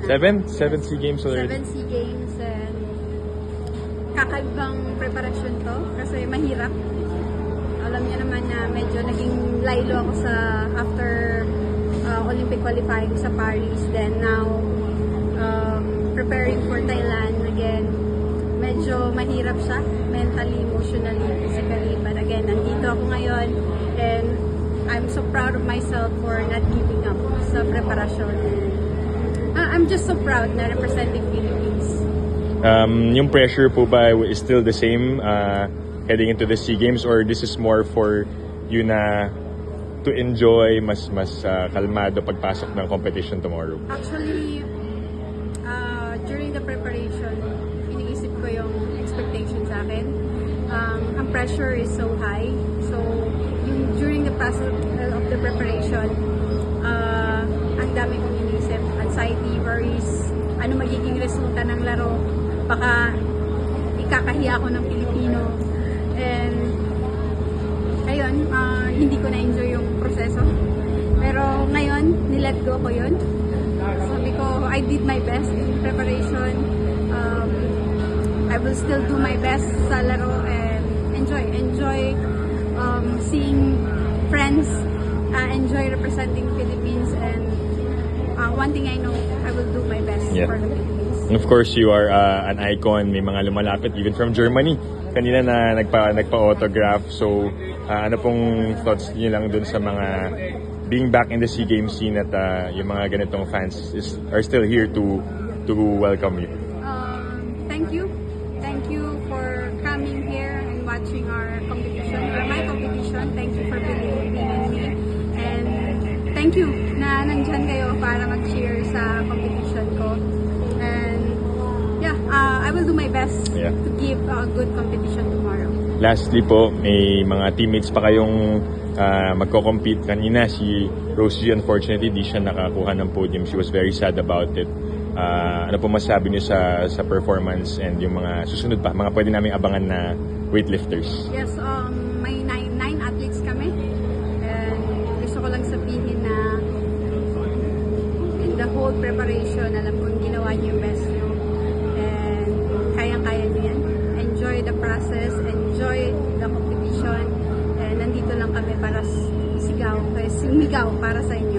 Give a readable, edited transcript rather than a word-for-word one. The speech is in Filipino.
7? Seven SEA Games already. 7 SEA Games and kakaibang preparasyon to kasi mahirap. Alam niyo naman na medyo naging laylo ako sa after Olympic qualifying sa Paris. Then now, preparing for Thailand again. Medyo mahirap siya, mentally, emotionally, physically. But again, nandito ako ngayon and I'm so proud of myself for not giving up sa preparasyon. I'm just so proud na representing Philippines. Yung pressure po ba is still the same heading into the SEA Games, or this is more for you na to enjoy mas kalmado pagpasok ng competition tomorrow? Actually, during the preparation, iniisip ko yung expectation sa akin. Ang pressure is so high. So, during the process of the preparation, ang dami kong iniisip. Anxiety, worries, ano magiging resulta ng laro. Baka ikakahiya ako ng Pilipino. And, ayun, hindi ko na-enjoy yung proseso. Pero ngayon, nilet go ko yun. Sabi ko, I did my best in preparation. I will still do my best sa laro and enjoy seeing friends, enjoy representing Philippines, and one thing I know, I will do my best for the Philippines. And of course, you are an icon. May mga lumalapit even from Germany. Kanina na nagpa-autograph. So, ano pong thoughts niyo lang dun sa mga being back in the SEA Games scene at yung mga ganitong fans are still here to welcome you? Thank you. Thank you for coming here and watching our competition, or my competition. Thank you for believing in me. And thank you na nandyan kayo para mag-cheer sa competition ko. And yeah, I will do my best to give a good competition tomorrow. Lastly po, may mga teammates pa kayong magko-compete. Kanina si Rosie, unfortunately, di siya nakakuha ng podium. She was very sad about it. Ano po masabi niyo sa performance and yung mga susunod pa, mga pwede namin abangan na weightlifters? Yes, may nine athletes kami. And gusto ko lang sabihin na in the whole preparation, alam kong ginawa niyo yung best niyo. And kayang-kaya niyo yan. Enjoy the process, enjoy the competition. And nandito lang kami para sumigaw para sa inyo.